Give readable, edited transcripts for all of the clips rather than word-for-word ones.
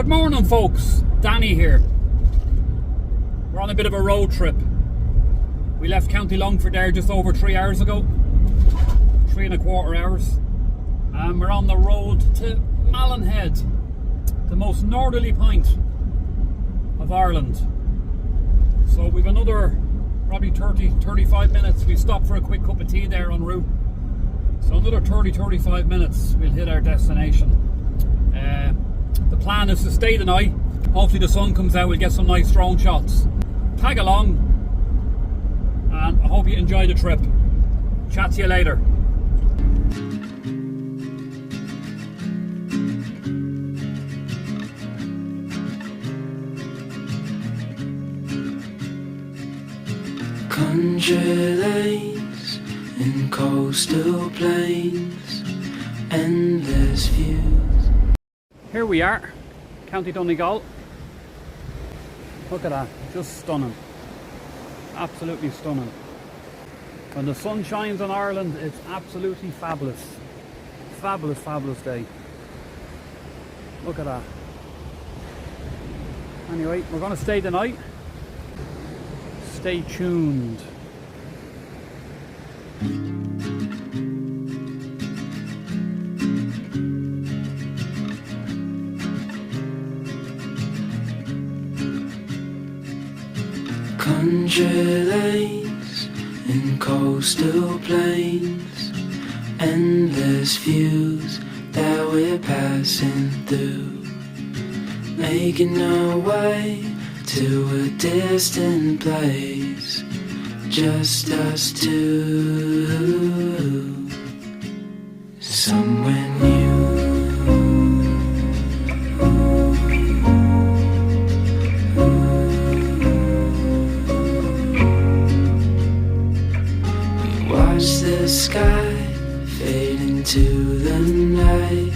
Good morning, folks. Danny here. We're on a bit of a road trip. We left County Longford there just over 3 hours ago. 3.25 hours. And we're on the road to Mallinhead, the most northerly point of Ireland. So we've another probably 30-35 minutes. We stop for a quick cup of tea there en route. So another 30-35 minutes we'll hit our destination. The plan is to stay the night. Hopefully the sun comes out, we'll get some nice drone shots. Tag along, and I hope you enjoy the trip. Chat to you later. Country lanes in coastal plains, endless views. Here we are, County Donegal. Look at that, just stunning. Absolutely stunning. When the sun shines on Ireland, it's absolutely fabulous. Fabulous, fabulous day. Look at that. Anyway, we're going to stay the night. Stay tuned. Country lanes in coastal plains, endless views that we're passing through, making our way to a distant place, just us two, somewhere new. The sky fade into the night.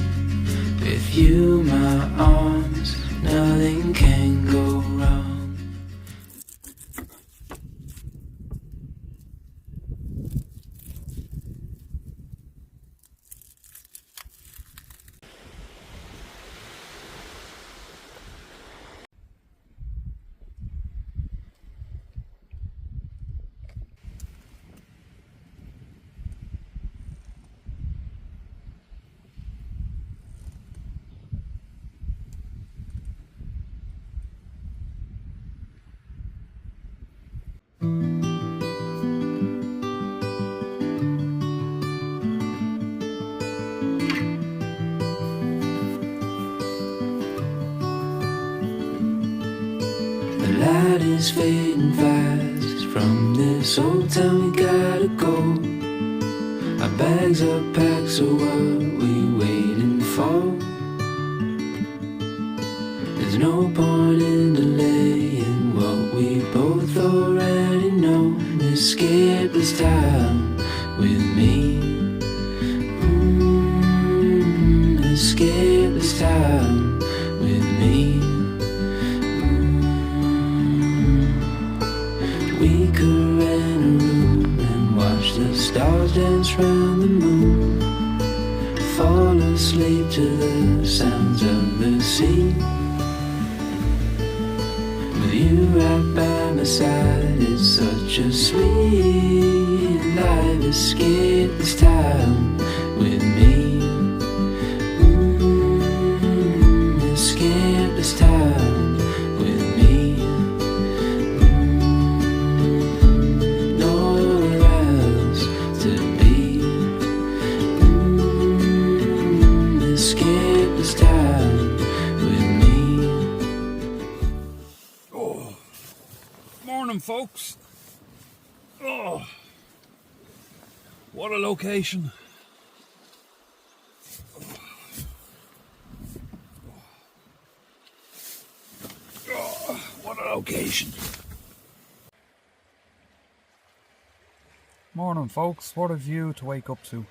With you, my arms, nothing can go wrong. The light is fading fast. From this old town we gotta go. Our bags are packed, so what we waiting for? There's no point in delaying what we both already know. Escape this time with me. Escape this time with me. We could rent a room and watch the stars dance round the moon. Fall asleep to the sounds of the sea. With you right by my side, it's such a sweet life. Escape this time with me. Escape this time with me. Escape this time with me. Oh, morning, folks. Oh, what a location. Oh, what a location. Morning, folks. What a view to wake up to.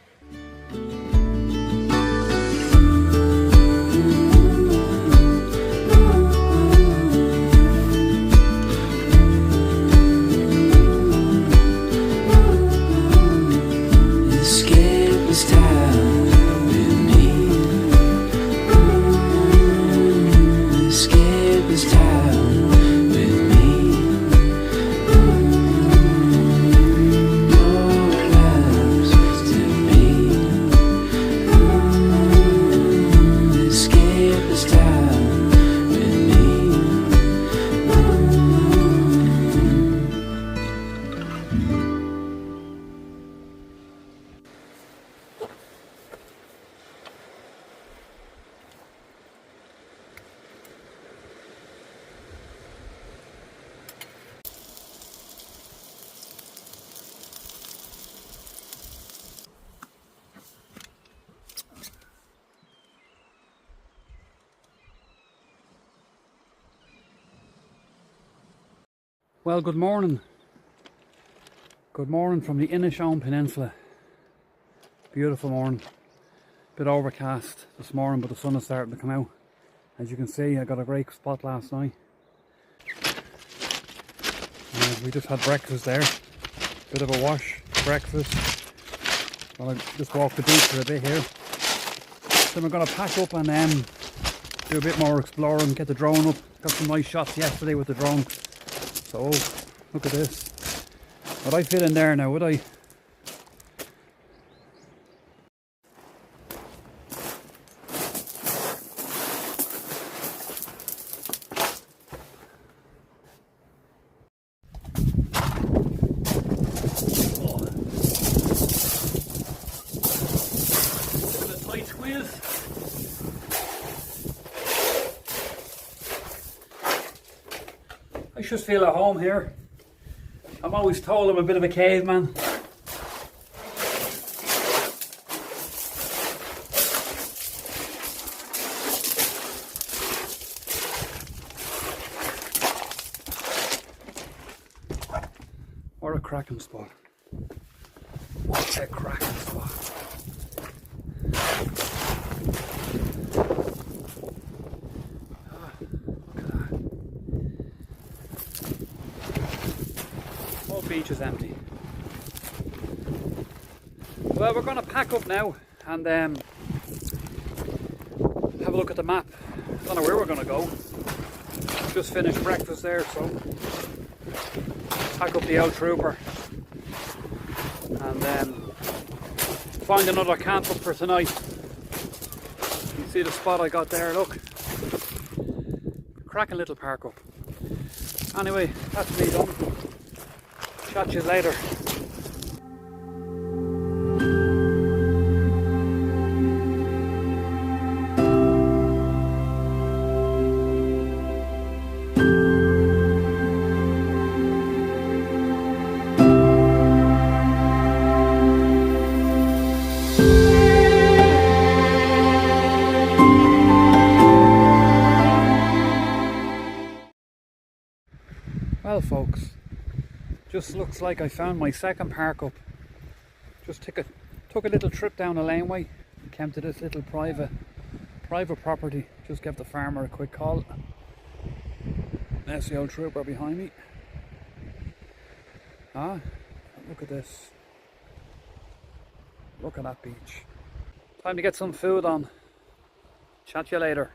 Well, good morning. Good morning from the Inishowen Peninsula. Beautiful morning. Bit overcast this morning, but the sun is starting to come out. As you can see, I got a great spot last night. We just had breakfast there. Bit of a wash, breakfast. Well, I just walked the beach for a bit here. Then we're going to pack up and do a bit more exploring, get the drone up. Got some nice shots yesterday with the drone. So, look at this. Would I fit in there now, would I? I just feel at home here. I'm always told I'm a bit of a caveman. What a cracking spot. What a cracking spot. Beach is empty. Well, we're going to pack up now and have a look at the map. I don't know where we're going to go. Just finished breakfast there, so pack up the old trooper and find another camp up for tonight. You see the spot I got there, look. Cracking little park up. Anyway, that's me done. Catch you later. Well, folks, just looks like I found my second park up. Just took a little trip down the laneway, came to this little private property. Just gave the farmer a quick call. There's the old trooper behind me. Ah, look at this. Look at that beach. Time to get some food on. Chat to you later.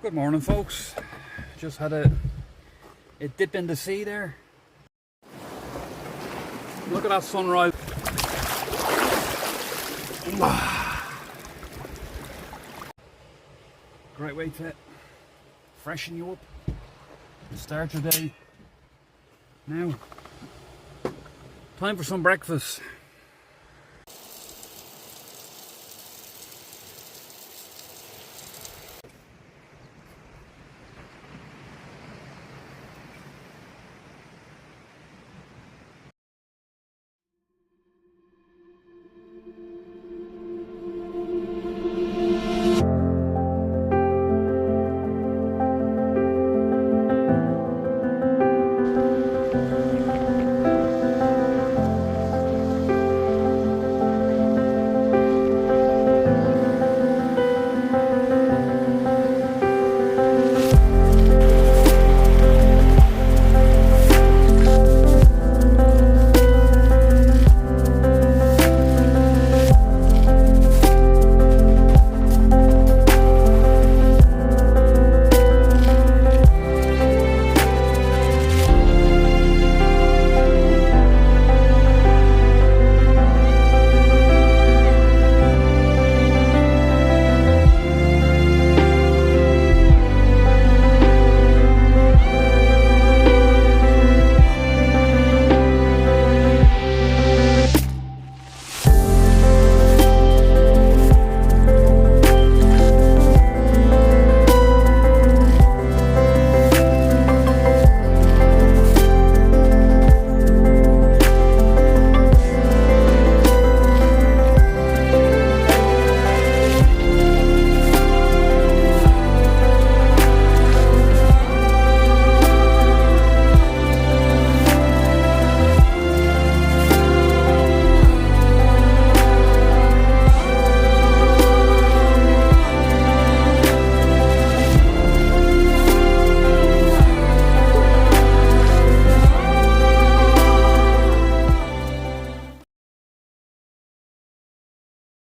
Good morning, folks. Just had a dip in the sea there. Look at that sunrise. Great way to freshen you up, start your day. Now, time for some breakfast.